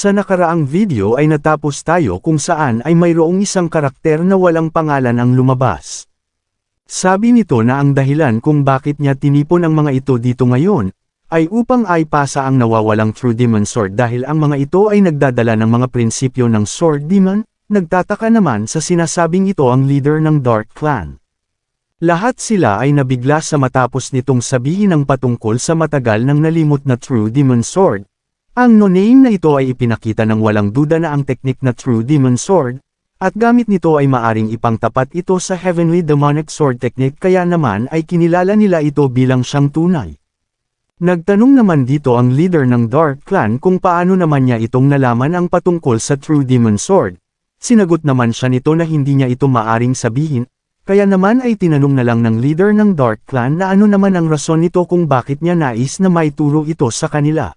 Sa nakaraang video ay natapos tayo kung saan ay mayroong isang karakter na walang pangalan ang lumabas. Sabi nito na ang dahilan kung bakit niya tinipon ang mga ito dito ngayon, ay upang aipasa ang nawawalang True Demon Sword dahil ang mga ito ay nagdadala ng mga prinsipyo ng Sword Demon. Nagtataka naman sa sinasabing ito ang leader ng Dark Clan. Lahat sila ay nabigla sa matapos nitong sabihin ang patungkol sa matagal nang nalimot na True Demon Sword. Ang no-name na ito ay ipinakita ng walang duda na ang teknik na True Demon Sword, at gamit nito ay maaring ipangtapat ito sa Heavenly Demonic Sword Technique kaya naman ay kinilala nila ito bilang siyang tunay. Nagtanong naman dito ang leader ng Dark Clan kung paano naman niya itong nalaman ang patungkol sa True Demon Sword. Sinagot naman siya nito na hindi niya ito maaring sabihin, kaya naman ay tinanong na lang ng leader ng Dark Clan na ano naman ang rason nito kung bakit niya nais na maituro ito sa kanila.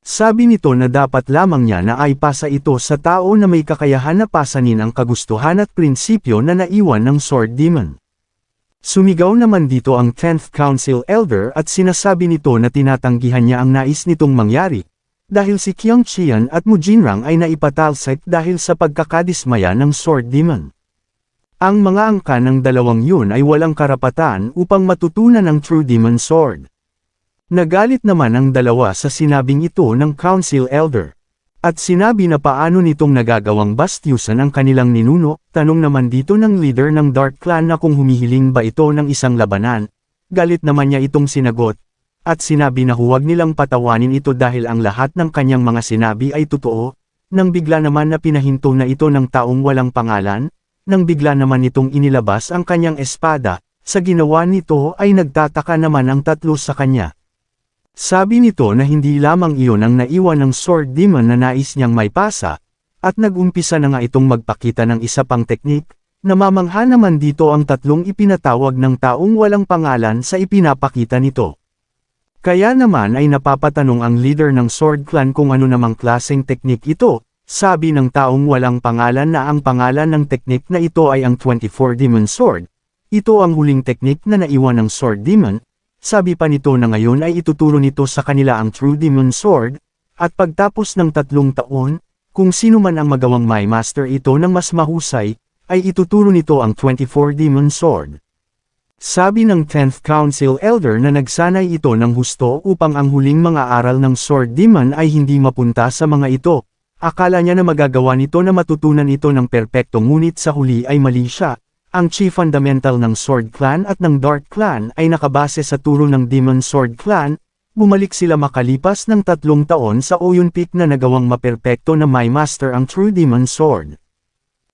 Sabi nito na dapat lamang niya na aipasa ito sa tao na may kakayahan na pasanin ang kagustuhan at prinsipyo na naiwan ng Sword Demon. Sumigaw naman dito ang 10th Council Elder at sinasabi nito na tinatanggihan niya ang nais nitong mangyari, dahil si Qiang Qian at Mu Jinrang ay naipatalsik dahil sa pagkakadismaya ng Sword Demon. Ang mga angka ng dalawang yun ay walang karapatan upang matutunan ang True Demon Sword. Nagalit naman ang dalawa sa sinabing ito ng Council Elder. At sinabi na paano nitong nagagawang bastyusan ang kanilang ninuno. Tanong naman dito ng leader ng Dark Clan na kung humihiling ba ito ng isang labanan. Galit naman niya itong sinagot. At sinabi na huwag nilang patawanin ito dahil ang lahat ng kanyang mga sinabi ay totoo. Nang bigla naman na pinahinto na ito ng taong walang pangalan. Nang bigla naman nitong inilabas ang kanyang espada. Sa ginawa nito ay nagtataka naman ang tatlo sa kanya. Sabi nito na hindi lamang iyon ang naiwan ng Sword Demon na nais niyang maipasa, at nag-umpisa na nga itong magpakita ng isa pang teknik. Namamangha naman dito ang tatlong ipinatawag ng taong walang pangalan sa ipinapakita nito. Kaya naman ay napapatanong ang leader ng Sword Clan kung ano namang klaseng teknik ito. Sabi ng taong walang pangalan na ang pangalan ng teknik na ito ay ang 24 Demon Sword. Ito ang huling teknik na naiwan ng Sword Demon. Sabi pa nito na ngayon ay ituturo nito sa kanila ang True Demon Sword, at pagtapos ng 3 taon, kung sino man ang magawang may master ito ng mas mahusay, ay ituturo nito ang 24 Demon Sword. Sabi ng 10th Council Elder na nagsanay ito ng husto upang ang huling mga aral ng Sword Demon ay hindi mapunta sa mga ito. Akala niya na magagawa nito na matutunan ito ng perpekto ngunit sa huli ay mali siya. Ang chief fundamental ng Sword Clan at ng Dark Clan ay nakabase sa turo ng Demon Sword Clan. Bumalik sila makalipas ng 3 taon sa Oyon Peak na nagawang maperpekto na may master ang True Demon Sword.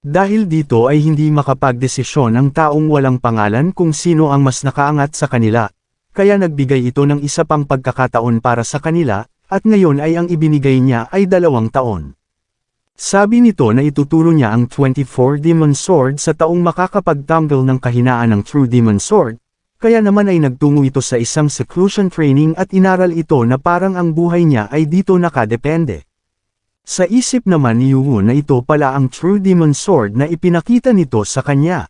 Dahil dito ay hindi makapagdesisyon ang taong walang pangalan kung sino ang mas nakaangat sa kanila, kaya nagbigay ito ng isa pang pagkakataon para sa kanila, at ngayon ay ang ibinigay niya ay 2 taon. Sabi nito na ituturo niya ang 24 Demon Sword sa taong makakapagtanggal ng kahinaan ng True Demon Sword, kaya naman ay nagtungo ito sa isang seclusion training at inaral ito na parang ang buhay niya ay dito nakadepende. Sa isip naman ni Yu na ito pala ang True Demon Sword na ipinakita nito sa kanya.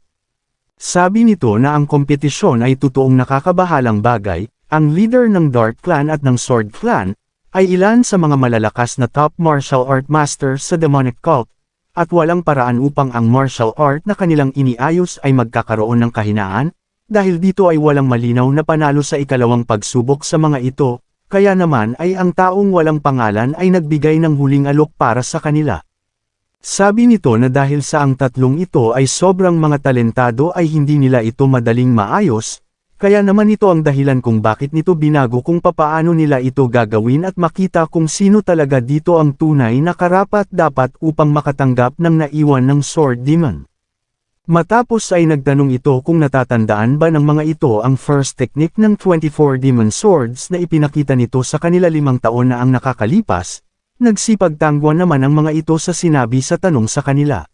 Sabi nito na ang kompetisyon ay totoong nakakabahalang bagay, ang leader ng Dark Clan at ng Sword Clan, ay ilan sa mga malalakas na top martial art master sa demonic cult, at walang paraan upang ang martial art na kanilang iniayos ay magkakaroon ng kahinaan, dahil dito ay walang malinaw na panalo sa ikalawang pagsubok sa mga ito, kaya naman ay ang taong walang pangalan ay nagbigay ng huling alok para sa kanila. Sabi nito na dahil sa ang tatlong ito ay sobrang mga talentado ay hindi nila ito madaling maayos, kaya naman ito ang dahilan kung bakit nito binago kung papaano nila ito gagawin at makita kung sino talaga dito ang tunay na karapat-dapat upang makatanggap ng naiwan ng Sword Demon. Matapos ay nagtanong ito kung natatandaan ba ng mga ito ang first technique ng 24 Demon Swords na ipinakita nito sa kanila 5 taon na ang nakakalipas, nagsipagtangguan naman ang mga ito sa sinabi sa tanong sa kanila.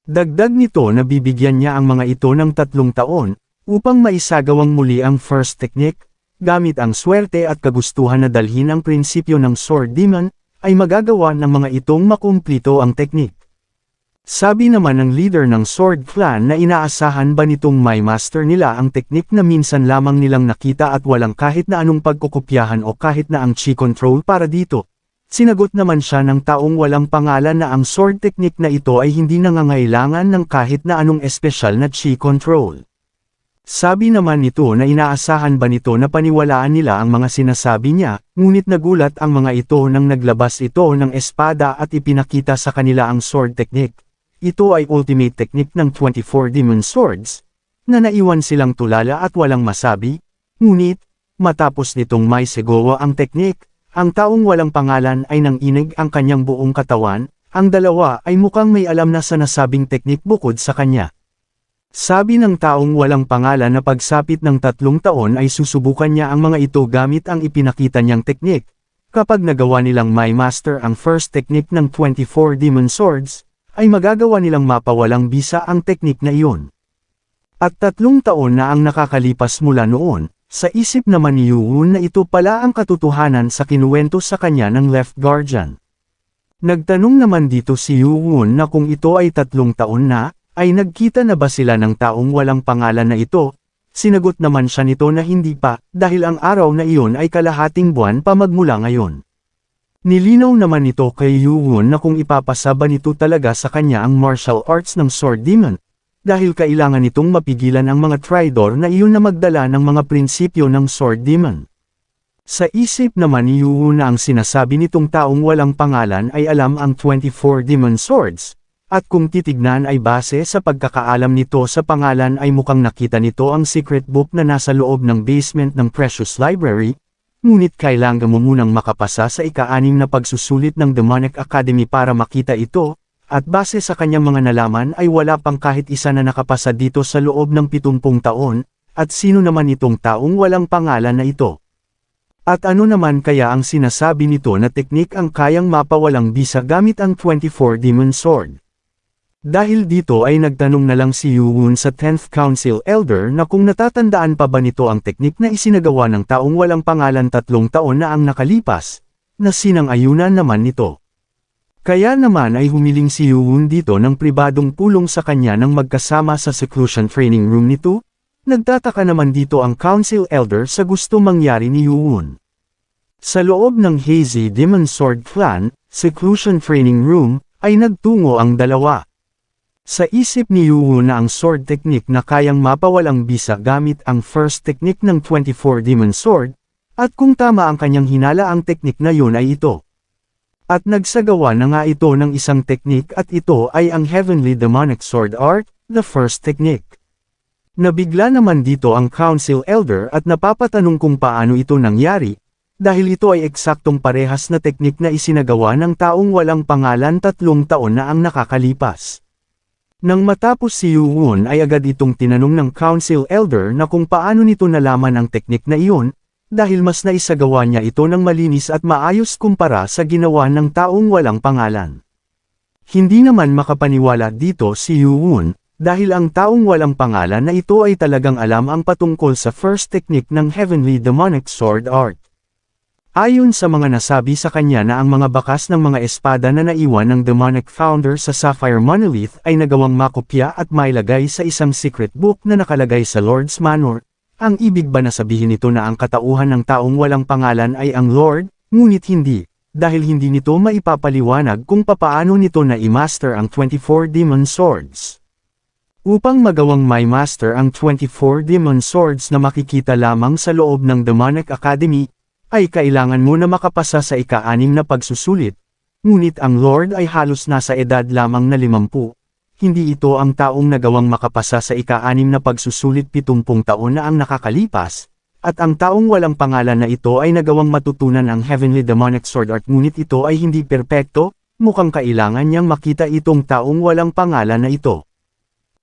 Dagdag nito na bibigyan niya ang mga ito ng 3 taon, upang maisagawang muli ang first technique, gamit ang swerte at kagustuhan na dalhin ang prinsipyo ng Sword Demon, ay magagawa ng mga itong makumplito ang teknik. Sabi naman ng leader ng Sword Clan na inaasahan ba nitong may master nila ang teknik na minsan lamang nilang nakita at walang kahit na anong pagkukopyahan o kahit na ang chi control para dito. Sinagot naman siya ng taong walang pangalan na ang sword technique na ito ay hindi nangangailangan ng kahit na anong espesyal na chi control. Sabi naman nito na inaasahan ba nito na paniwalaan nila ang mga sinasabi niya, ngunit nagulat ang mga ito nang naglabas ito ng espada at ipinakita sa kanila ang sword technique. Ito ay ultimate technique ng 24 Demon Swords, na naiwan silang tulala at walang masabi, ngunit, matapos nitong may segawa ang technique, ang taong walang pangalan ay nanginig ang kanyang buong katawan, ang dalawa ay mukhang may alam na sa nasabing technique bukod sa kanya. Sabi ng taong walang pangalan na pagsapit ng 3 taon ay susubukan niya ang mga ito gamit ang ipinakita niyang teknik. Kapag nagawa nilang may master ang first technique ng 24 Demon Swords, ay magagawa nilang mapawalang bisa ang teknik na iyon. At 3 taon na ang nakakalipas mula noon, sa isip naman ni Yuun na ito pala ang katotohanan sa kinuwento sa kanya ng Left Guardian. Nagtanong naman dito si Yuun na kung ito ay 3 taon na, ay nagkita na ba sila ng taong walang pangalan na ito? Sinagot naman siya nito na hindi pa, dahil ang araw na iyon ay kalahating buwan pa magmula ngayon. Nilinaw naman nito kay Yuun na kung ipapasa ba nito talaga sa kanya ang martial arts ng Sword Demon, dahil kailangan nitong mapigilan ang mga traidor na iyon na magdala ng mga prinsipyo ng Sword Demon. Sa isip naman ni Yuun na ang sinasabi nitong taong walang pangalan ay alam ang 24 Demon Swords. At kung titignan ay base sa pagkakaalam nito sa pangalan ay mukhang nakita nito ang secret book na nasa loob ng basement ng Precious Library, ngunit kailangan mo munang makapasa sa ika-6 na pagsusulit ng Demonic Academy para makita ito, at base sa kanyang mga nalaman ay wala pang kahit isa na nakapasa dito sa loob ng 70 taon, at sino naman itong taong walang pangalan na ito? At ano naman kaya ang sinasabi nito na teknik ang kayang mapawalang bisa gamit ang 24 Demon Sword? Dahil dito ay nagtanong na lang si Yuun sa 10th Council Elder na kung natatandaan pa ba nito ang teknik na isinagawa ng taong walang pangalan 3 taon na ang nakalipas, na sinang-ayunan naman nito. Kaya naman ay humiling si Yuun dito ng pribadong pulong sa kanya nang magkasama sa seclusion training room nito. Nagtataka naman dito ang Council Elder sa gusto mangyari ni Yuun. Sa loob ng Hazy Demon Sword Clan, seclusion training room, ay nagtungo ang dalawa. Sa isip ni Yuun na ang sword technique na kayang mapawalang bisa gamit ang first technique ng 24 Demon Sword, at kung tama ang kanyang hinala ang technique na yun ay ito. At nagsagawa na nga ito ng isang technique at ito ay ang Heavenly Demonic Sword Art, the first technique. Nabigla naman dito ang Council Elder at napapatanong kung paano ito nangyari, dahil ito ay eksaktong parehas na technique na isinagawa ng taong walang pangalan 3 taon na ang nakakalipas. Nang matapos si Yuun ay agad itong tinanong ng Council Elder na kung paano nito nalaman ang teknik na iyon, dahil mas naisagawa niya ito ng malinis at maayos kumpara sa ginawa ng taong walang pangalan. Hindi naman makapaniwala dito si Yuun, dahil ang taong walang pangalan na ito ay talagang alam ang patungkol sa first technique ng Heavenly Demonic Sword Art. Ayon sa mga nasabi sa kanya na ang mga bakas ng mga espada na naiwan ng demonic founder sa Sapphire Monolith ay nagawang makopya at mailagay sa isang secret book na nakalagay sa Lord's Manor. Ang ibig ba na sabihin nito na ang katauhan ng taong walang pangalan ay ang Lord? Ngunit hindi, dahil hindi nito maipapaliwanag kung papaano nito na i-master ang 24 Demon Swords. Upang magawang may master ang 24 Demon Swords na makikita lamang sa loob ng Demonic Academy, ay kailangan mo na makapasa sa ika-6 na pagsusulit, ngunit ang Lord ay halos nasa edad lamang na 50. Hindi ito ang taong nagawang makapasa sa ika-6 na pagsusulit 70 taon na ang nakakalipas, at ang taong walang pangalan na ito ay nagawang matutunan ang Heavenly Demonic Sword Art ngunit ito ay hindi perpekto, mukhang kailangan niyang makita itong taong walang pangalan na ito.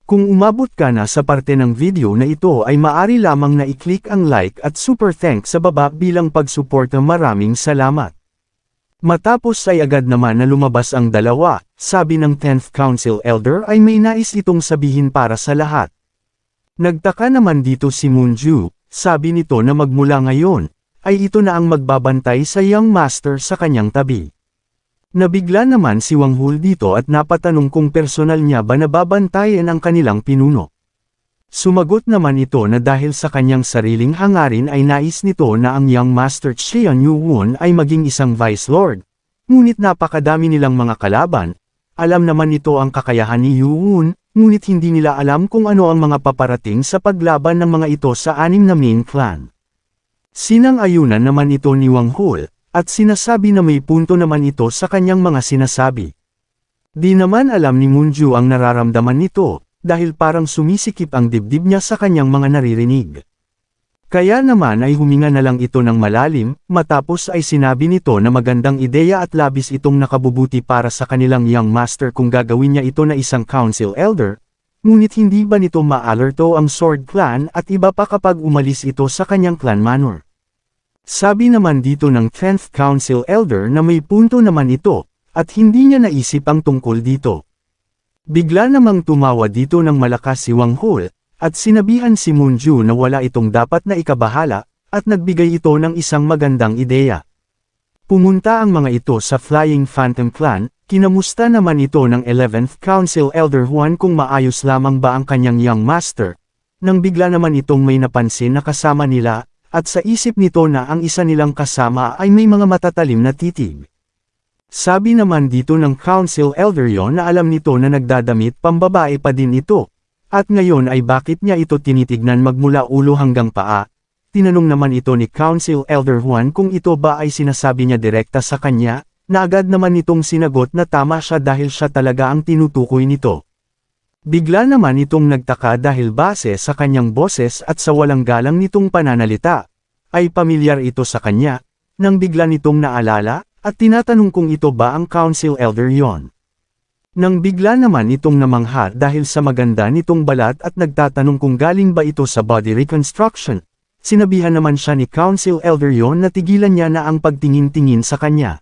Kung umabot ka na sa parte ng video na ito ay maari lamang na i-click ang like at super thanks sa baba bilang pagsuporta. Maraming salamat. Matapos ay agad naman na lumabas ang dalawa, sabi ng 10th Council Elder ay may nais itong sabihin para sa lahat. Nagtaka naman dito si Moonju, sabi nito na magmula ngayon, ay ito na ang magbabantay sa Young Master sa kanyang tabi. Nabigla naman si Wang Hul dito at napatanong kung personal niya ba nababantayan ang kanilang pinuno. Sumagot naman ito na dahil sa kanyang sariling hangarin ay nais nito na ang Young Master Xian Yuun ay maging isang Vice Lord, ngunit napakadami nilang mga kalaban. Alam naman nito ang kakayahan ni Yuun, ngunit hindi nila alam kung ano ang mga paparating sa paglaban ng mga ito sa 6 na main clan. Sinang-ayunan naman ito ni Wang Hul, at sinasabi na may punto naman ito sa kanyang mga sinasabi. Di naman alam ni Moonju ang nararamdaman nito, dahil parang sumisikip ang dibdib niya sa kanyang mga naririnig. Kaya naman ay huminga na lang ito ng malalim, matapos ay sinabi nito na magandang ideya at labis itong nakabubuti para sa kanilang young master kung gagawin niya ito na isang council elder, ngunit hindi ba nito ma-alerto ang Sword Clan at iba pa kapag umalis ito sa kanyang clan manor. Sabi naman dito ng 10th council elder na may punto naman ito, at hindi niya naisip ang tungkol dito. Bigla namang tumawa dito ng malakas si Wang Hul, at sinabihan si Moonju na wala itong dapat na ikabahala, at nagbigay ito ng isang magandang ideya. Pumunta ang mga ito sa Flying Phantom Clan, kinamusta naman ito ng 11th Council Elder Juan kung maayos lamang ba ang kanyang young master, nang bigla naman itong may napansin na kasama nila, at sa isip nito na ang isa nilang kasama ay may mga matatalim na titig. Sabi naman dito ng Council Elder yon na alam nito na nagdadamit pambabae pa din ito. At ngayon ay bakit niya ito tinitignan magmula ulo hanggang paa? Tinanong naman ito ni Council Elder Juan kung ito ba ay sinasabi niya direkta sa kanya, na agad naman nitong sinagot na tama siya dahil siya talaga ang tinutukoy nito. Bigla naman itong nagtaka dahil base sa kanyang boses at sa walang galang nitong pananalita, ay pamilyar ito sa kanya, nang bigla nitong naalala, at tinatanong kung ito ba ang Council Elder yon. Nang bigla naman itong namangha dahil sa maganda nitong balat at nagtatanong kung galing ba ito sa body reconstruction, sinabihan naman siya ni Council Elder yon na tigilan niya na ang pagtingin-tingin sa kanya.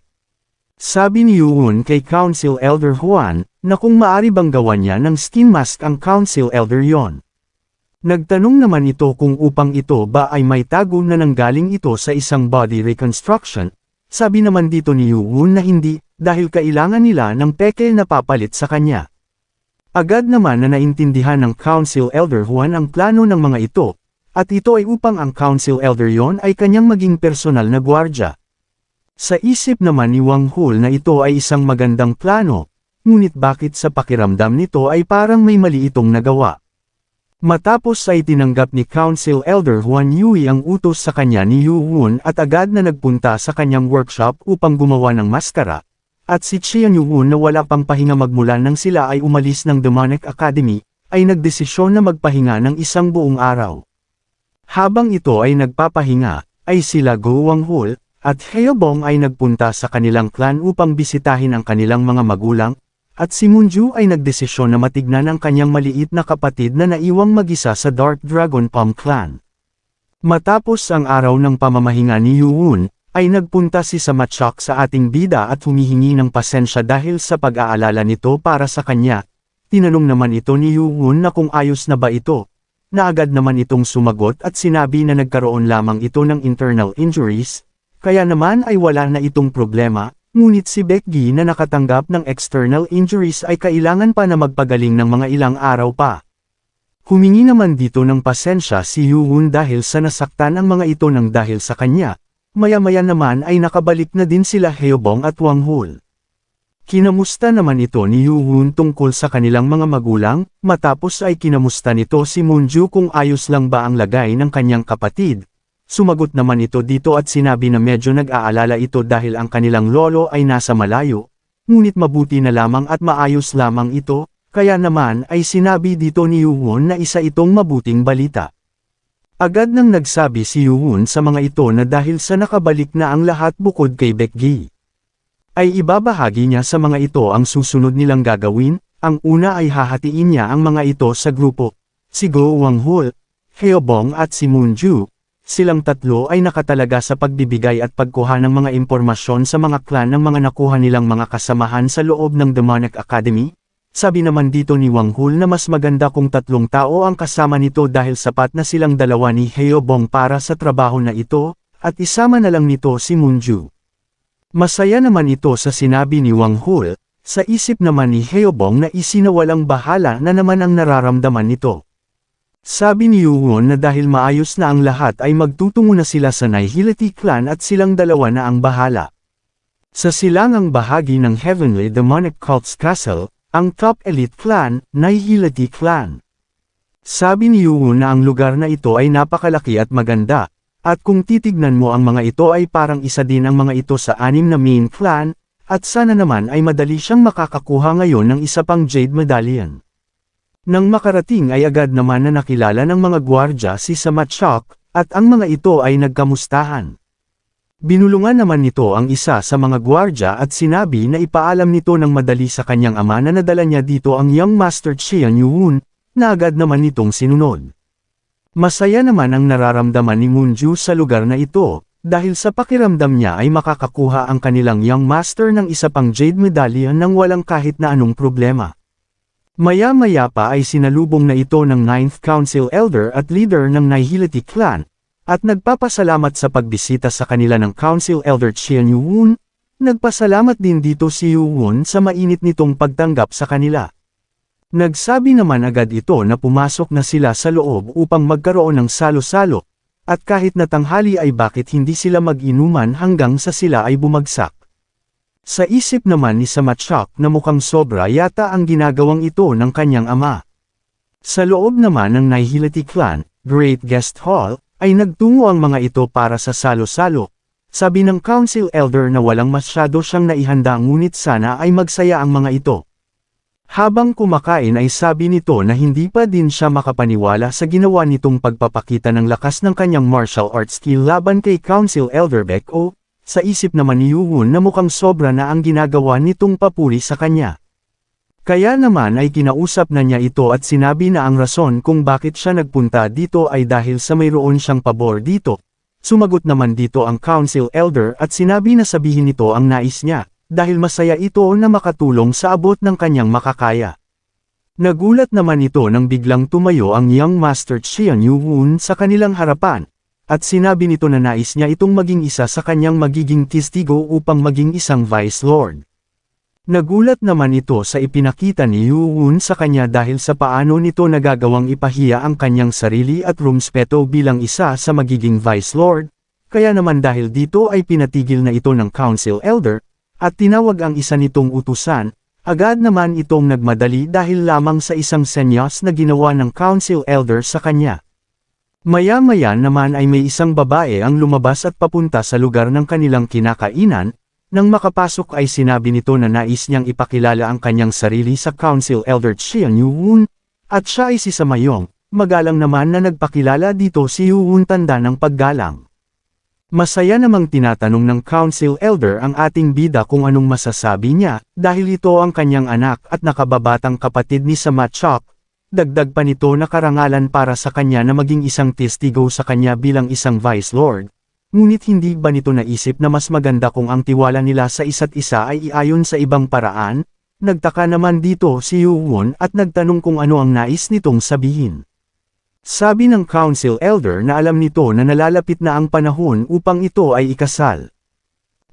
Sabi ni Yuun kay Council Elder Juan, na kung maari bang gawan niya ng skin mask ang Council Elder yon. Nagtanong naman ito kung upang ito ba ay may tago na nanggaling ito sa isang body reconstruction, sabi naman dito ni Yuun na hindi, dahil kailangan nila ng peke na papalit sa kanya. Agad naman na naintindihan ng Council Elder Juan ang plano ng mga ito, at ito ay upang ang Council Elder yon ay kanyang maging personal na gwardya. Sa isip naman ni Wang Hul na ito ay isang magandang plano, ngunit bakit sa pakiramdam nito ay parang may mali itong nagawa. Matapos ay tinanggap ni Council Elder Juan Yui ang utos sa kanya ni Yuun at agad na nagpunta sa kanyang workshop upang gumawa ng maskara, at si Qian Yuun na wala pang pahinga magmula nang sila ay umalis ng Demonic Academy, ay nagdesisyon na magpahinga ng isang buong araw. Habang ito ay nagpapahinga, ay sila Go Wang Hul, at Heobong ay nagpunta sa kanilang clan upang bisitahin ang kanilang mga magulang, at si Moonju ay nagdesisyon na matignan ang kanyang maliit na kapatid na naiwang mag-isa sa Dark Dragon Palm Clan. Matapos ang araw ng pamamahinga ni Yuun, ay nagpunta si Samachok sa ating bida at humihingi ng pasensya dahil sa pag-aalala nito para sa kanya. Tinanong naman ito ni Yuun na kung ayos na ba ito, na agad naman itong sumagot at sinabi na nagkaroon lamang ito ng internal injuries, kaya naman ay wala na itong problema, ngunit si Becky na nakatanggap ng external injuries ay kailangan pa na magpagaling ng mga ilang araw pa. Humingi naman dito ng pasensya si Yuun dahil sa nasaktan ang mga ito ng dahil sa kanya. Maya-maya naman ay nakabalik na din sila Heobong at Wang Hul. Kinamusta naman ito ni Yuun tungkol sa kanilang mga magulang, matapos ay kinamusta nito si Moonju kung ayos lang ba ang lagay ng kanyang kapatid. Sumagot naman ito dito at sinabi na medyo nag-aalala ito dahil ang kanilang lolo ay nasa malayo, ngunit mabuti na lamang at maayos lamang ito, kaya naman ay sinabi dito ni Yuun na isa itong mabuting balita. Agad nang nagsabi si Yuun sa mga ito na dahil sa nakabalik na ang lahat bukod kay Becky, ay ibabahagi niya sa mga ito ang susunod nilang gagawin. Ang una ay hahatiin niya ang mga ito sa grupo, si Go Wang Hul, Heobong at si Moonju. Silang tatlo ay nakatalaga sa pagbibigay at pagkuha ng mga impormasyon sa mga clan ng mga nakuha nilang mga kasamahan sa loob ng Demonic Academy. Sabi naman dito ni Wang Hul na mas maganda kung 3 tao ang kasama nito dahil sapat na silang 2 ni Heobong para sa trabaho na ito, at isama na lang nito si Moonju. Masaya naman ito sa sinabi ni Wang Hul, sa isip naman ni Heobong na isinawalang bahala na naman ang nararamdaman nito. Sabi ni Yuun na dahil maayos na ang lahat ay magtutungo na sila sa Nihility Clan at silang 2 na ang bahala. Sa silangang bahagi ng Heavenly Demonic Cult's Castle, ang top elite clan, Nihility Clan. Sabi ni Yuun na ang lugar na ito ay napakalaki at maganda, at kung titignan mo ang mga ito ay parang isa din ang mga ito sa 6 na main clan, at sana naman ay madali siyang makakakuha ngayon ng isa pang Jade Medallion. Nang makarating ay agad naman na nakilala ng mga gwardya si Samachok, at ang mga ito ay nagkamustahan. Binulungan naman nito ang isa sa mga gwardya at sinabi na ipaalam nito ng madali sa kanyang ama na nadala niya dito ang Young Master Qian Yuun, na agad naman nitong sinunod. Masaya naman ang nararamdaman ni Moonju sa lugar na ito, dahil sa pakiramdam niya ay makakakuha ang kanilang Young Master ng isa pang Jade Medallion nang walang kahit na anong problema. Maya-maya pa ay sinalubong na ito ng 9th Council Elder at leader ng Nihility Clan, at nagpapasalamat sa pagbisita sa kanila ng Council Elder Qian Yuun. Nagpasalamat din dito si Yuun sa mainit nitong pagtanggap sa kanila. Nagsabi naman agad ito na pumasok na sila sa loob upang magkaroon ng salo-salo, at kahit na tanghali ay bakit hindi sila mag-inuman hanggang sa sila ay bumagsak. Sa isip naman ni Samachok na mukhang sobra yata ang ginagawang ito ng kanyang ama. Sa loob naman ng Nihility Clan, Great Guest Hall, ay nagtungo ang mga ito para sa salo-salo. Sabi ng Council Elder na walang masyado siyang naihanda ngunit sana ay magsaya ang mga ito. Habang kumakain ay sabi nito na hindi pa din siya makapaniwala sa ginawa nitong pagpapakita ng lakas ng kanyang martial arts skill laban kay Council Elder Baek-o, sa isip naman ni Yuun na mukhang sobra na ang ginagawa nitong papuri sa kanya. Kaya naman ay kinausap na niya ito at sinabi na ang rason kung bakit siya nagpunta dito ay dahil sa mayroon siyang pabor dito. Sumagot naman dito ang Council Elder at sinabi na sabihin nito ang nais niya, dahil masaya ito na makatulong sa abot ng kanyang makakaya. Nagulat naman ito nang biglang tumayo ang Young Master Qian Yuun sa kanilang harapan, at sinabi nito na nais niya itong maging isa sa kanyang magiging testigo upang maging isang Vice Lord. Nagulat naman ito sa ipinakita ni Yuun sa kanya dahil sa paano nito nagagawang ipahiya ang kanyang sarili at rumspeto bilang isa sa magiging Vice Lord, kaya naman dahil dito ay pinatigil na ito ng Council Elder, at tinawag ang isa nitong utusan, agad naman itong nagmadali dahil lamang sa isang senyas na ginawa ng Council Elder sa kanya. Maya-maya naman ay may isang babae ang lumabas at papunta sa lugar ng kanilang kinakainan. Nang makapasok ay sinabi nito na nais niyang ipakilala ang kanyang sarili sa Council Elder Qian Yuun, at siya ay si Samayong, magalang naman na nagpakilala dito si Yuun tanda ng paggalang. Masaya namang tinatanong ng Council Elder ang ating bida kung anong masasabi niya, dahil ito ang kanyang anak at nakababatang kapatid ni Samachok. Dagdag pa nito na karangalan para sa kanya na maging isang testigo sa kanya bilang isang Vice Lord. Ngunit hindi ba nito naisip na mas maganda kung ang tiwala nila sa isa't isa ay iayon sa ibang paraan? Nagtaka naman dito si Yuun at nagtanong kung ano ang nais nitong sabihin. Sabi ng Council Elder na alam nito na nalalapit na ang panahon upang ito ay ikasal.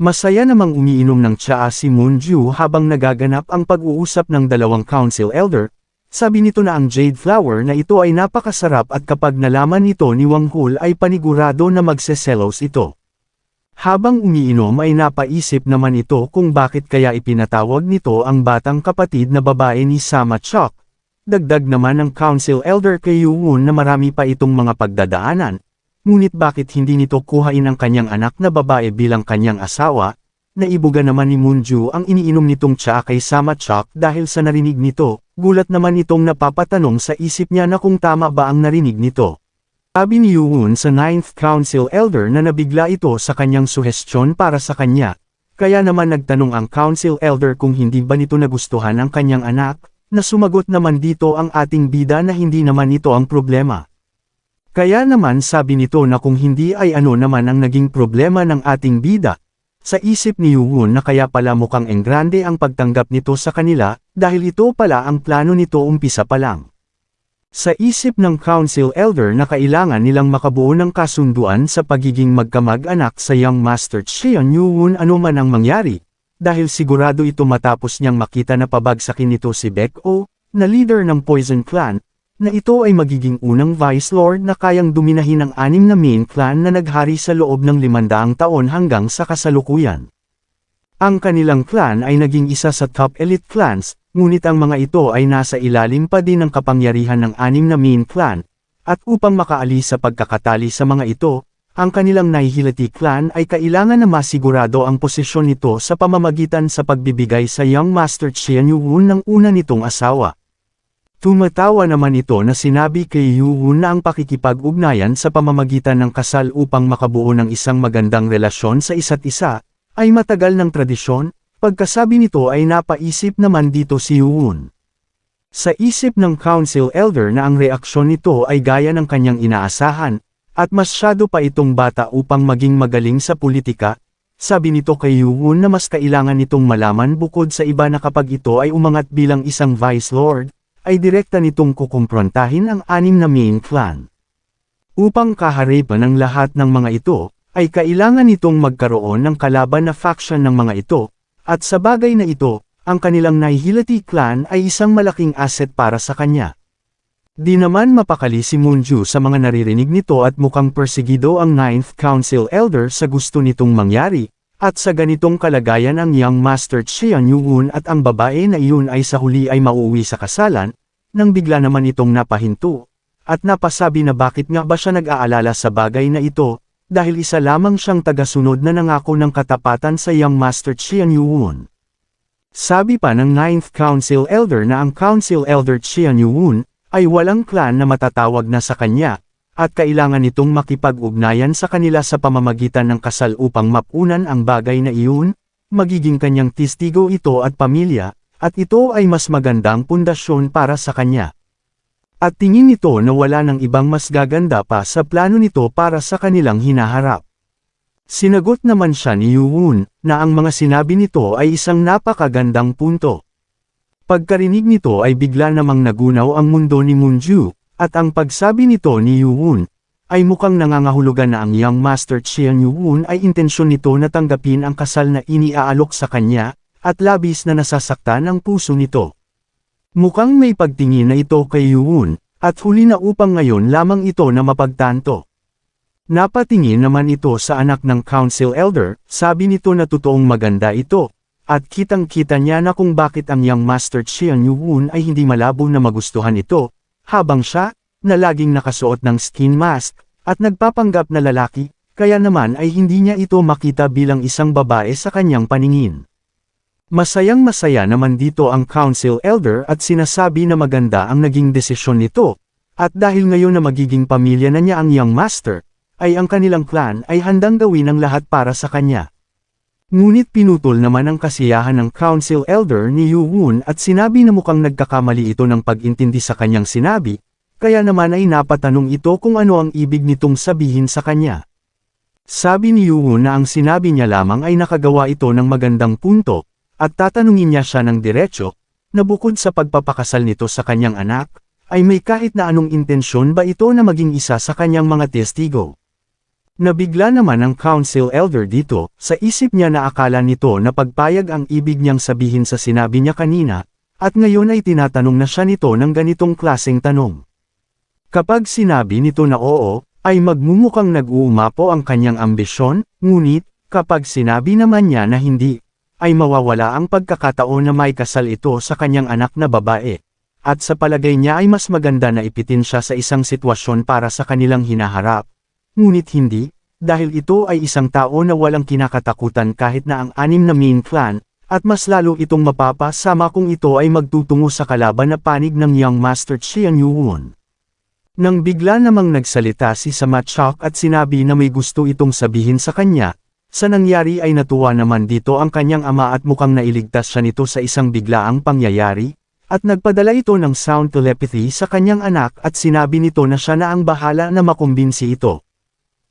Masaya namang umiinom ng tsaa si Moonju habang nagaganap ang pag-uusap ng dalawang Council Elder. Sabi nito na ang Jade Flower na ito ay napakasarap at kapag nalaman nito ni Wang Hul ay panigurado na magseselos ito. Habang umiinom ay napaisip naman ito kung bakit kaya ipinatawag nito ang batang kapatid na babae ni Samachok. Dagdag naman ng Council Elder kay Yuun na marami pa itong mga pagdadaanan, ngunit bakit hindi nito kuhain ang kanyang anak na babae bilang kanyang asawa? Naibuga naman ni Moonju ang iniinom nitong tsaa kay Samachok dahil sa narinig nito, gulat naman itong napapatanong sa isip niya na kung tama ba ang narinig nito. Sabi ni Yuun sa 9th Council Elder na nabigla ito sa kanyang suhestyon para sa kanya, kaya naman nagtanong ang Council Elder kung hindi ba nito nagustuhan ang kanyang anak, na sumagot naman dito ang ating bida na hindi naman ito ang problema. Kaya naman sabi nito na kung hindi ay ano naman ang naging problema ng ating bida. Sa isip ni Yuun na kaya pala mukhang enggrande ang pagtanggap nito sa kanila, dahil ito pala ang plano nito umpisa pa lang. Sa isip ng Council Elder na kailangan nilang makabuo ng kasunduan sa pagiging magkamag-anak sa Young Master Qian Yuun ano man ang mangyari, dahil sigurado ito matapos niyang makita na pabagsakin nito si Baek-o, na leader ng Poison Clan, na ito ay magiging unang Vice Lord na kayang duminahin ang 6 na main clan na naghari sa loob ng 500 taon hanggang sa kasalukuyan. Ang kanilang clan ay naging isa sa top elite clans, ngunit ang mga ito ay nasa ilalim pa din ng kapangyarihan ng 6 na main clan, at upang makaalis sa pagkakatali sa mga ito, ang kanilang Nihility clan ay kailangan na masigurado ang posisyon nito sa pamamagitan sa pagbibigay sa Young Master Qian Yuwun ng una nitong asawa. Tumatawa naman ito na sinabi kay Yuwun na ang pakikipag-ugnayan sa pamamagitan ng kasal upang makabuo ng isang magandang relasyon sa isa't isa, ay matagal ng tradisyon. Pagkasabi nito ay napaisip naman dito si Yuwun. Sa isip ng Council Elder na ang reaksyon nito ay gaya ng kanyang inaasahan, at masyado pa itong bata upang maging magaling sa politika. Sabi nito kay Yuwun na mas kailangan nitong malaman bukod sa iba na kapag ito ay umangat bilang isang Vice Lord, ay direkta nitong kukumprontahin ang 6 na main clan. Upang kaharipan ng lahat ng mga ito, ay kailangan nitong magkaroon ng kalaban na faction ng mga ito, at sa bagay na ito, ang kanilang Nihility clan ay isang malaking asset para sa kanya. Di naman mapakali si Moonju sa mga naririnig nito at mukhang persegido ang 9th Council Elder sa gusto nitong mangyari, at sa ganitong kalagayan ang Young Master Qian Yuwun at ang babae na iyon ay sa huli ay mauuwi sa kasalan, nang bigla naman itong napahinto, at napasabi na bakit nga ba siya nag-aalala sa bagay na ito, dahil isa lamang siyang tagasunod na nangako ng katapatan sa Young Master Qian Yuwun. Sabi pa ng 9th Council Elder na ang Council Elder Qian Yuwun ay walang clan na matatawag na sa kanya, at kailangan nitong makipag-ugnayan sa kanila sa pamamagitan ng kasal upang mapunan ang bagay na iyon, magiging kanyang testigo ito at pamilya, at ito ay mas magandang pundasyon para sa kanya. At tingin nito na wala ng ibang mas gaganda pa sa plano nito para sa kanilang hinaharap. Sinagot naman siya ni Yuwun, na ang mga sinabi nito ay isang napakagandang punto. Pagkarinig nito ay bigla namang nagunaw ang mundo ni Moonju, at ang pagsabi nito ni Yuwun, ay mukhang nangangahulugan na ang Young Master Qian Yuwun ay intensyon nito na tanggapin ang kasal na iniaalok sa kanya, at labis na nasasaktan ang puso nito. Mukhang may pagtingin na ito kay Yuwun, at huli na upang ngayon lamang ito na mapagtanto. Napatingin naman ito sa anak ng Council Elder, sabi nito na totoong maganda ito, at kitang-kita niya na kung bakit ang Young Master Qian Yuwun ay hindi malabo na magustuhan ito, habang siya, na laging nakasuot ng skin mask, at nagpapanggap na lalaki, kaya naman ay hindi niya ito makita bilang isang babae sa kanyang paningin. Masayang-masaya naman dito ang Council Elder at sinasabi na maganda ang naging desisyon nito, at dahil ngayon na magiging pamilya na niya ang Young Master, ay ang kanilang clan ay handang gawin ang lahat para sa kanya. Ngunit pinutol naman ang kasiyahan ng Council Elder ni Yuwun at sinabi na mukhang nagkakamali ito ng pag-intindi sa kanyang sinabi, kaya naman ay napatanong ito kung ano ang ibig nitong sabihin sa kanya. Sabi ni Yuwun na ang sinabi niya lamang ay nakagawa ito ng magandang punto, at tatanungin niya siya ng diretso, na bukod sa pagpapakasal nito sa kanyang anak, ay may kahit na anong intensyon ba ito na maging isa sa kanyang mga testigo. Nabigla naman ang Council Elder dito, sa isip niya na akala nito na pagpayag ang ibig niyang sabihin sa sinabi niya kanina, at ngayon ay tinatanong na siya nito ng ganitong klaseng tanong. Kapag sinabi nito na oo, ay magmumukhang nag-uumapo ang kanyang ambisyon, ngunit, kapag sinabi naman niya na hindi, ay mawawala ang pagkakataon na may kasal ito sa kanyang anak na babae, at sa palagay niya ay mas maganda na ipitin siya sa isang sitwasyon para sa kanilang hinaharap. Ngunit hindi, dahil ito ay isang tao na walang kinakatakutan kahit na ang 6 na main clan, at mas lalo itong mapapasama kung ito ay magtutungo sa kalaban na panig ng Young Master Qian Yuwun. Nang bigla namang nagsalita si Samachok at sinabi na may gusto itong sabihin sa kanya, sa nangyari ay natuwa naman dito ang kanyang ama at mukhang nailigtas siya nito sa isang biglaang pangyayari, at nagpadala ito ng sound telepathy sa kanyang anak at sinabi nito na siya na ang bahala na makumbinsi ito.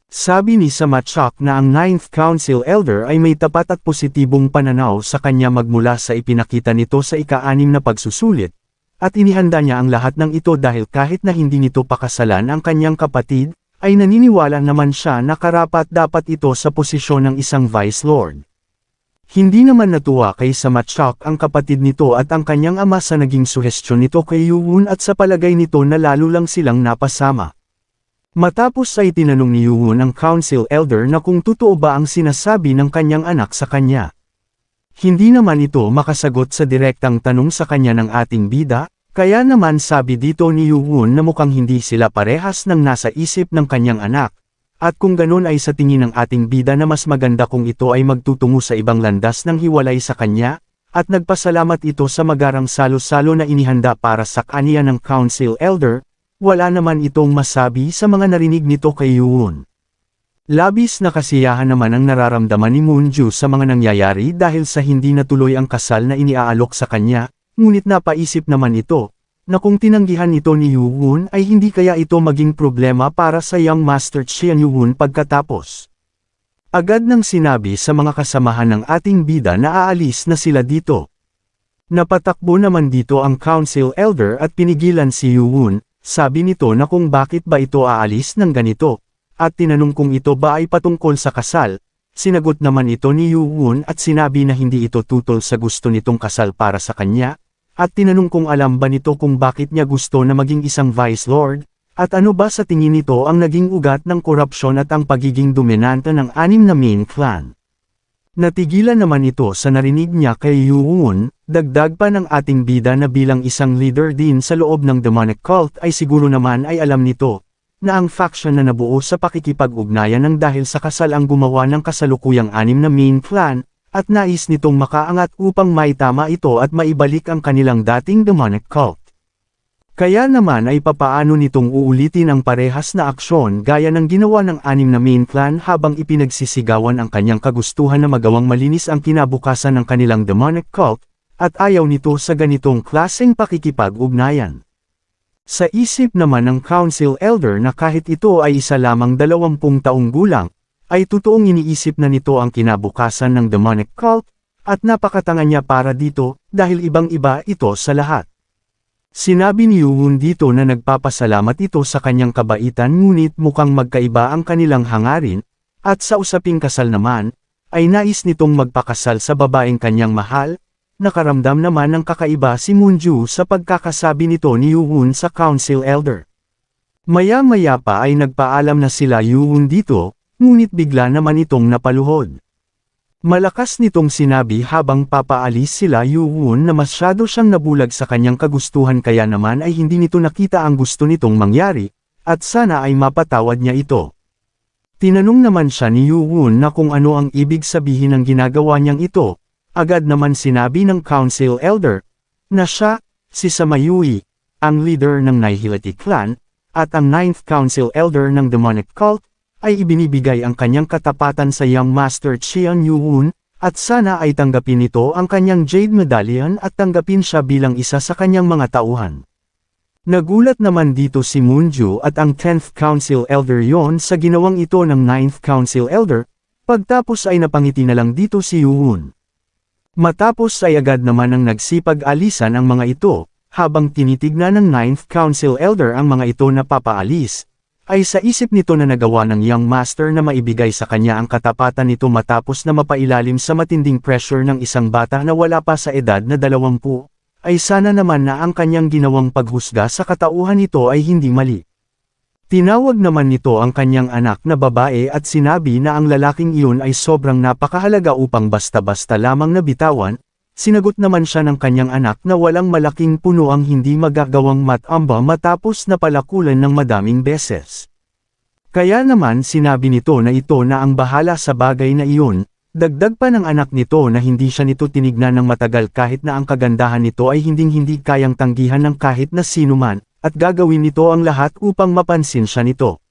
Sabi ni Samachok na ang 9th Council Elder ay may tapat at positibong pananaw sa kanya magmula sa ipinakita nito sa ika-6 na pagsusulit, at inihanda niya ang lahat ng ito dahil kahit na hindi nito pakasalan ang kanyang kapatid, ay naniniwala naman siya na karapat-dapat ito sa posisyon ng isang Vice Lord. Hindi naman natuwa kay Samachok ang kapatid nito at ang kanyang ama sa naging suhestyon nito kay Yuwun at sa palagay nito na lalo lang silang napasama. Matapos ay tinanong ni Yuwun ang Council Elder na kung totoo ba ang sinasabi ng kanyang anak sa kanya. Hindi naman ito makasagot sa direktang tanong sa kanya ng ating bida, kaya naman sabi dito ni Yoo-won na mukhang hindi sila parehas ng nasa isip ng kanyang anak. At kung ganun ay sa tingin ng ating bida na mas maganda kung ito ay magtutungo sa ibang landas ng hiwalay sa kanya, at nagpasalamat ito sa magarang salo-salo na inihanda para sa kanya ng council elder, wala naman itong masabi sa mga narinig nito kay Yoo-won. Labis na kasiyahan naman ang nararamdaman ni Moonju sa mga nangyayari dahil sa hindi natuloy ang kasal na iniaalok sa kanya, ngunit napaisip naman ito, na kung tinanggihan ito ni Yoo-won ay hindi kaya ito maging problema para sa young master Cheon Yoo-won pagkatapos. Agad nang sinabi sa mga kasamahan ng ating bida na aalis na sila dito. Napatakbo naman dito ang council elder at pinigilan si Yoo-won, sabi nito na kung bakit ba ito aalis ng ganito, at tinanong kung ito ba ay patungkol sa kasal. Sinagot naman ito ni Yoo-won at sinabi na hindi ito tutol sa gusto nitong kasal para sa kanya, at tinanong kung alam ba nito kung bakit niya gusto na maging isang vice lord, at ano ba sa tingin nito ang naging ugat ng korupsyon at ang pagiging dominante ng 6 na main clan. Natigilan naman ito sa narinig niya kay Yoo-won, dagdag pa ng ating bida na bilang isang leader din sa loob ng demonic cult ay siguro naman ay alam nito, na ang faction na nabuo sa pakikipag-ugnayan ng dahil sa kasal ang gumawa ng kasalukuyang 6 na main clan, at nais nitong makaangat upang maitama ito at maibalik ang kanilang dating demonic cult. Kaya naman ay papaano nitong uulitin ang parehas na aksyon gaya ng ginawa ng 6 na main clan habang ipinagsisigawan ang kanyang kagustuhan na magawang malinis ang kinabukasan ng kanilang demonic cult, at ayaw nito sa ganitong klaseng pakikipag-ugnayan. Sa isip naman ng council elder na kahit ito ay isa lamang 20 taong gulang, ay totoong iniisip na nito ang kinabukasan ng demonic cult, at napakatanga niya para dito, dahil ibang-iba ito sa lahat. Sinabi ni Yoo-won dito na nagpapasalamat ito sa kanyang kabaitan ngunit mukhang magkaiba ang kanilang hangarin, at sa usaping kasal naman, ay nais nitong magpakasal sa babaeng kanyang mahal. Nakaramdam naman ng kakaiba si Moonju sa pagkakasabi nito ni Yoo-won sa council elder. Maya-maya pa ay nagpaalam na sila Yoo-won dito, ngunit bigla naman itong napaluhod. Malakas nitong sinabi habang papaalis sila Yoo-won na masyado siyang nabulag sa kanyang kagustuhan kaya naman ay hindi nito nakita ang gusto nitong mangyari, at sana ay mapatawad niya ito. Tinanong naman siya ni Yoo-won na kung ano ang ibig sabihin ng ginagawa niyang ito, agad naman sinabi ng council elder, na siya, si Samayui, ang leader ng Nihility clan, at ang 9th council elder ng demonic cult, ay ibinibigay ang kanyang katapatan sa young master Cheon Yoo-won, at sana ay tanggapin nito ang kanyang jade medallion at tanggapin siya bilang isa sa kanyang mga tauhan. Nagulat naman dito si Moonju at ang 10th council elder yon sa ginawang ito ng 9th council elder, pagtapos ay napangiti na lang dito si Yoo-won. Matapos ay agad naman ang nagsipag-alisan ang mga ito, habang tinitignan ng 9th council elder ang mga ito na papaalis, ay sa isip nito na nagawa ng young master na maibigay sa kanya ang katapatan nito matapos na mapailalim sa matinding pressure ng isang bata na wala pa sa edad na 20, ay sana naman na ang kanyang ginawang paghusga sa katauhan nito ay hindi mali. Tinawag naman nito ang kanyang anak na babae at sinabi na ang lalaking iyon ay sobrang napakahalaga upang basta-basta lamang nabitawan. Sinagot naman siya ng kanyang anak na walang malaking puno ang hindi magagawang matamba matapos na palakulan ng madaming beses. Kaya naman sinabi nito na ito na ang bahala sa bagay na iyon, dagdag pa ng anak nito na hindi siya nito tinignan ng matagal kahit na ang kagandahan nito ay hinding-hindi kayang tanggihan ng kahit na sino man, at gagawin nito ang lahat upang mapansin siya nito.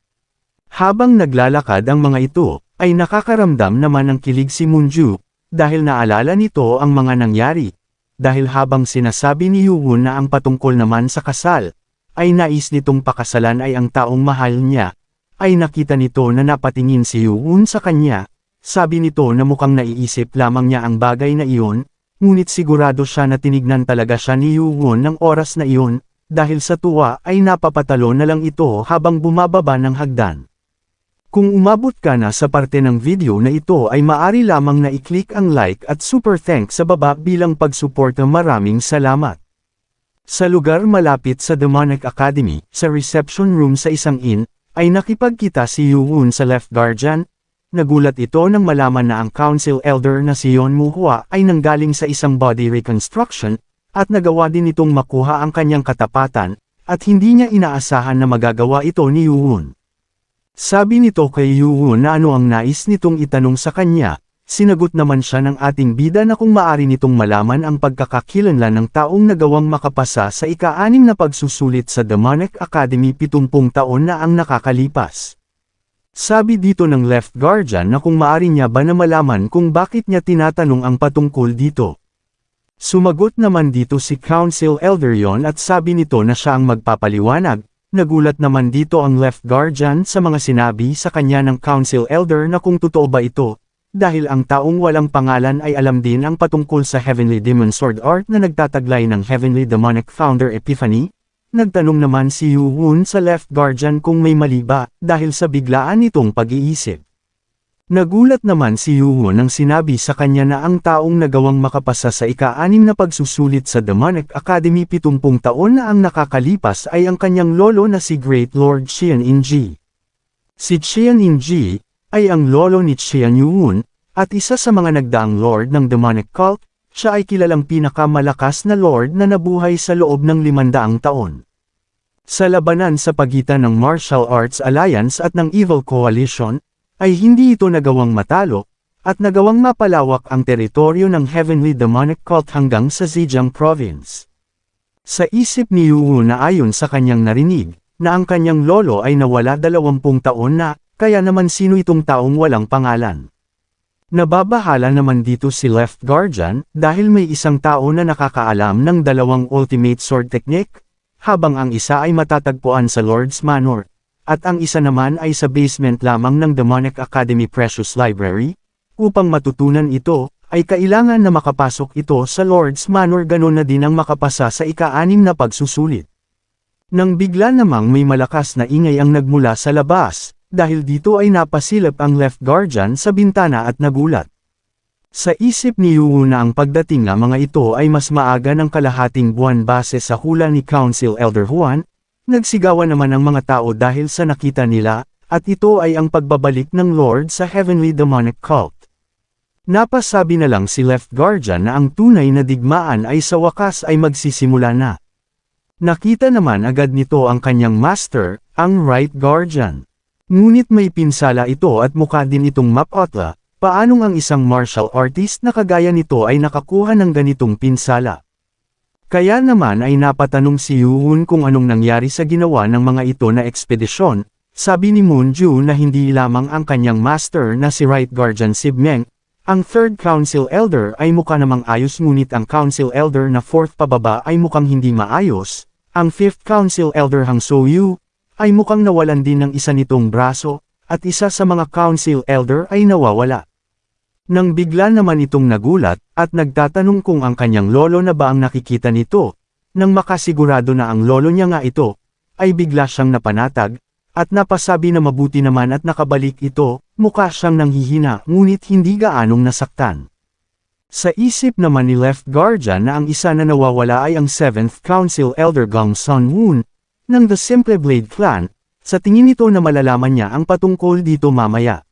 Habang naglalakad ang mga ito, ay nakakaramdam naman ng kilig si Moonju, dahil naalala nito ang mga nangyari. Dahil habang sinasabi ni Yoo-won na ang patungkol naman sa kasal, ay nais nitong pakasalan ay ang taong mahal niya, ay nakita nito na napatingin si Yoo-won sa kanya. Sabi nito na mukhang naiisip lamang niya ang bagay na iyon, ngunit sigurado siya na tinignan talaga siya ni Yoo-won ng oras na iyon, dahil sa tuwa ay napapatalo na lang ito habang bumababa ng hagdan. Kung umabot ka na sa parte ng video na ito ay maari lamang na i-click ang like at super thanks sa baba bilang pagsuporta. Maraming salamat. Sa lugar malapit sa Demonic Academy, sa reception room sa isang inn, ay nakipagkita si Yoo-won sa left guardian, nagulat ito nang malaman na ang council elder na si Yon Muhua ay nanggaling sa isang body reconstruction, at nagawa din itong makuha ang kanyang katapatan, at hindi niya inaasahan na magagawa ito ni Yuhun. Sabi nito kay Yuhun na ano ang nais nitong itanong sa kanya, sinagot naman siya ng ating bida na kung maaari nitong malaman ang pagkakakilanlan ng taong nagawang makapasa sa ika-6 na pagsusulit sa Demonic Academy 70 taon na ang nakakalipas. Sabi dito ng Left Guardian na kung maaari niya ba na malaman kung bakit niya tinatanong ang patungkol dito. Sumagot naman dito si Council Elder Yon at sabi nito na siya ang magpapaliwanag. Nagulat naman dito ang Left Guardian sa mga sinabi sa kanya ng Council Elder na kung totoo ba ito, dahil ang taong walang pangalan ay alam din ang patungkol sa Heavenly Demon Sword Art na nagtataglay ng Heavenly Demonic Founder Epiphany. Nagtanong naman si Yuhun sa Left Guardian kung may mali ba, dahil sa biglaan nitong pag-iisip. Nagulat naman si Yuhun nang sinabi sa kanya na ang taong nagawang makapasa sa ika-6 na pagsusulit sa Demonic Academy 70 taon na ang nakakalipas ay ang kanyang lolo na si Great Lord Qian Inji. Si Qian Inji ay ang lolo ni Qian Yuhun, at isa sa mga nagdaang lord ng demonic cult. Siya ay kilalang pinakamalakas na lord na nabuhay sa loob ng 500 taon. Sa labanan sa pagitan ng Martial Arts Alliance at ng Evil Coalition, ay hindi ito nagawang matalo, at nagawang mapalawak ang teritoryo ng Heavenly Demonic Cult hanggang sa Zhejiang Province. Sa isip ni Yuhu na ayon sa kanyang narinig, na ang kanyang lolo ay nawala 20 taon na, kaya naman sino itong taong walang pangalan. Nababahala naman dito si Left Guardian, dahil may isang tao na nakakaalam ng 2 ultimate sword technique, habang ang isa ay matatagpuan sa Lord's Manor, at ang isa naman ay sa basement lamang ng Demonic Academy Precious Library. Upang matutunan ito, ay kailangan na makapasok ito sa Lord's Manor ganoon na din ang makapasa sa ika-6 na pagsusulit. Nang bigla namang may malakas na ingay ang nagmula sa labas, dahil dito ay napasilip ang Left Guardian sa bintana at nagulat. Sa isip ni Yuhu na ang pagdating ng mga ito ay mas maaga ng kalahating buwan base sa hula ni Council Elder Juan, nagsigawan naman ang mga tao dahil sa nakita nila, at ito ay ang pagbabalik ng Lord sa Heavenly Demonic Cult. Napasabi na lang si Left Guardian na ang tunay na digmaan ay sa wakas ay magsisimula na. Nakita naman agad nito ang kanyang master, ang Right Guardian. Ngunit may pinsala ito at mukha din itong mapotla, paanong ang isang martial artist na kagaya nito ay nakakuha ng ganitong pinsala. Kaya naman ay napatanong si Yuhun kung anong nangyari sa ginawa ng mga ito na ekspedisyon. Sabi ni Moonju na hindi lamang ang kanyang master na si Right Guardian Sibmeng, ang Third Council Elder ay mukha namang ayos ngunit ang Council Elder na 4th pababa ay mukhang hindi maayos, ang 5th Council Elder Hang So-yu, ay mukhang nawalan din ng isa nitong braso, at isa sa mga council elder ay nawawala. Nang bigla naman itong nagulat, at nagtatanong kung ang kanyang lolo na ba ang nakikita nito, nang makasigurado na ang lolo niya nga ito, ay bigla siyang napanatag, at napasabi na mabuti naman at nakabalik ito, mukha siyang nanghihina ngunit hindi gaanong nasaktan. Sa isip naman ni Left Guardian na ang isa na nawawala ay ang 7th Council Elder Gong Sun-woon, ng The Simple Blade Clan, sa tingin nito na malalaman niya ang patungkol dito mamaya.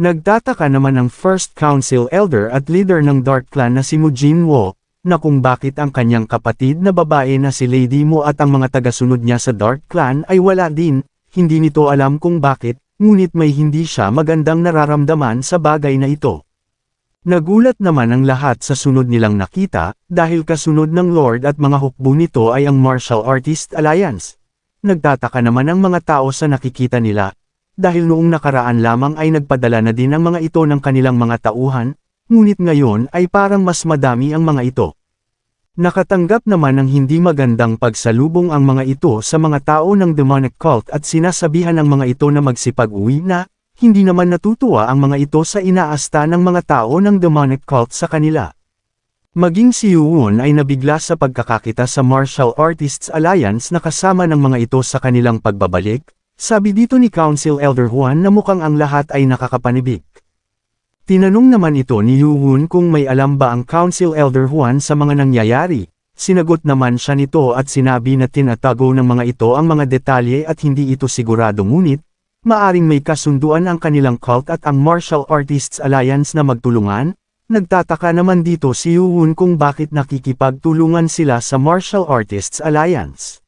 Nagtataka naman ang First Council Elder at leader ng Dark Clan na si Mujin Wo, na kung bakit ang kanyang kapatid na babae na si Lady Mo at ang mga tagasunod niya sa Dark Clan ay wala din, hindi nito alam kung bakit, ngunit may hindi siya magandang nararamdaman sa bagay na ito. Nagulat naman ang lahat sa sunod nilang nakita, dahil kasunod ng Lord at mga hukbo nito ay ang Martial Artist Alliance. Nagtataka naman ang mga tao sa nakikita nila, dahil noong nakaraan lamang ay nagpadala na din ang mga ito ng kanilang mga tauhan, ngunit ngayon ay parang mas madami ang mga ito. Nakatanggap naman ng hindi magandang pagsalubong ang mga ito sa mga tao ng demonic cult at sinasabihan ng mga ito na magsipag-uwi na, hindi naman natutuwa ang mga ito sa inaasta ng mga tao ng demonic cult sa kanila. Maging si Yuhun ay nabigla sa pagkakakita sa Martial Artists Alliance na kasama ng mga ito sa kanilang pagbabalik, sabi dito ni Council Elder Juan na mukhang ang lahat ay nakakapanibik. Tinanong naman ito ni Yuhun kung may alam ba ang Council Elder Juan sa mga nangyayari, sinagot naman siya nito at sinabi na tinatago ng mga ito ang mga detalye at hindi ito sigurado ngunit, Maaring may kasunduan ang kanilang cult at ang Martial Artists Alliance na magtulungan? Nagtataka naman dito si Yuhun kung bakit nakikipagtulungan sila sa Martial Artists Alliance.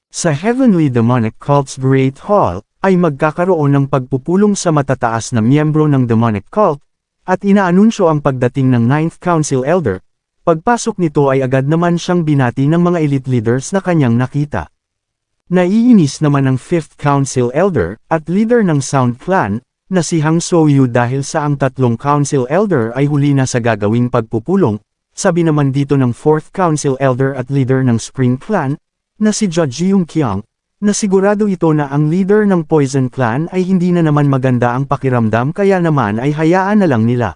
Sa Heavenly Demonic Cult's Great Hall, ay magkakaroon ng pagpupulong sa matataas na miyembro ng Demonic Cult, at inaanunsyo ang pagdating ng 9th Council Elder. Pagpasok nito ay agad naman siyang binati ng mga elite leaders na kanyang nakita. Naiinis naman ang 5th Council Elder, at leader ng Sound Clan, na si Hang So-yu dahil sa ang tatlong Council Elder ay huli na sa gagawing pagpupulong, sabi naman dito ng 4th Council Elder at leader ng Spring Clan, na si Judge Yung Kyung, na sigurado ito na ang leader ng Poison Clan ay hindi na naman maganda ang pakiramdam kaya naman ay hayaan na lang nila.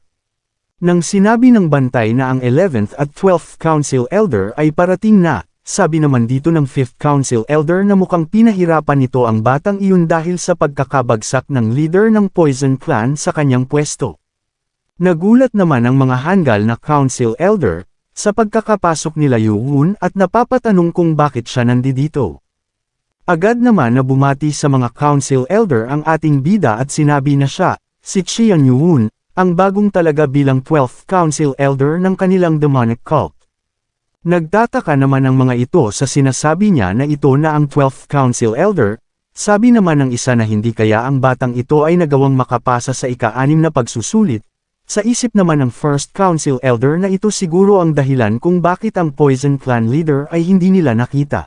Nang sinabi ng bantay na ang 11th at 12th Council Elder ay parating na, sabi naman dito ng 5th Council Elder na mukhang pinahirapan nito ang batang iyon dahil sa pagkakabagsak ng leader ng Poison Clan sa kanyang pwesto. Nagulat naman ang mga hanggal na Council Elder, sa pagkakapasok nila Yuhun at napapatanong kung bakit siya nandito. Agad naman na bumati sa mga Council Elder ang ating bida at sinabi na siya, si Chian Yuhun, ang bagong talaga bilang 12th Council Elder ng kanilang demonic cult. Nagtataka naman ang mga ito sa sinasabi niya na ito na ang 12th Council Elder, sabi naman ng isa na hindi kaya ang batang ito ay nagawang makapasa sa ika-6 na pagsusulit, sa isip naman ng 1st Council Elder na ito siguro ang dahilan kung bakit ang Poison Clan leader ay hindi nila nakita.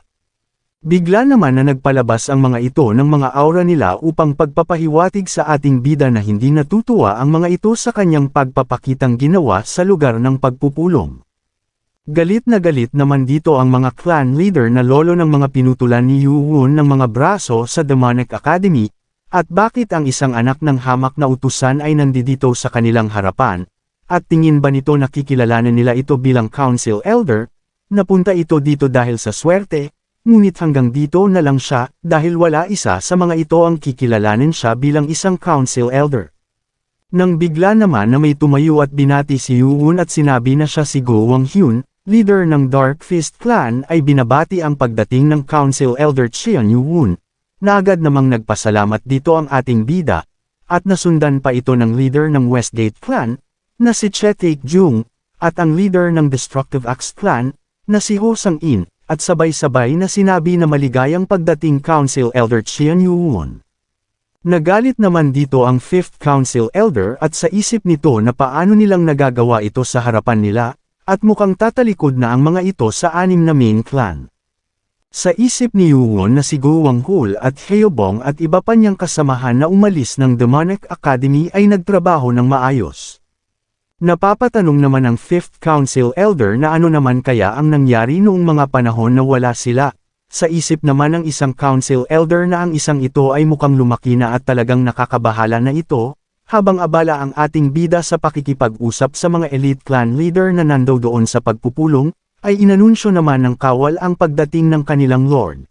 Bigla naman na nagpalabas ang mga ito ng mga aura nila upang pagpapahiwatig sa ating bida na hindi natutuwa ang mga ito sa kanyang pagpapakitang ginawa sa lugar ng pagpupulong. Galit naman dito ang mga clan leader na lolo ng mga pinutulan ni Yuhun ng mga braso sa Demonic Academy, at bakit ang isang anak ng hamak na utusan ay nandito sa kanilang harapan, at tingin ba nito nakikilalanan nila ito bilang Council Elder, napunta ito dito dahil sa swerte, ngunit hanggang dito na lang siya dahil wala isa sa mga ito ang kikilalanin siya bilang isang Council Elder. Nang bigla naman na may tumayo at binati si Yuhun at sinabi na siya si Go Wang Hyun, leader ng Dark Fist Clan ay binabati ang pagdating ng Council Elder Chian Yuhun, na agad namang nagpasalamat dito ang ating bida, at nasundan pa ito ng leader ng Westgate Clan, na si Che Taek-jung, at ang leader ng Destructive Axe Clan, na si Ho Sang-in, at sabay-sabay na sinabi na maligayang pagdating Council Elder Chian Yuhun. Nagalit naman dito ang 5th Council Elder at sa isip nito na paano nilang nagagawa ito sa harapan nila, at mukhang tatalikod na ang mga ito sa 6 na main clan. Sa isip ni Yuhun na si Go Wang Hul at Heobong at iba pa niyang kasamahan na umalis ng Demonic Academy ay nagtrabaho ng maayos. Napapatanong naman ang 5th Council Elder na ano naman kaya ang nangyari noong mga panahon na wala sila. Sa isip naman ng isang Council Elder na ang isang ito ay mukhang lumaki na at talagang nakakabahala na ito, habang abala ang ating bida sa pakikipag-usap sa mga elite clan leader na nandoon sa pagpupulong, ay inanunsyo naman ng kawal ang pagdating ng kanilang lord.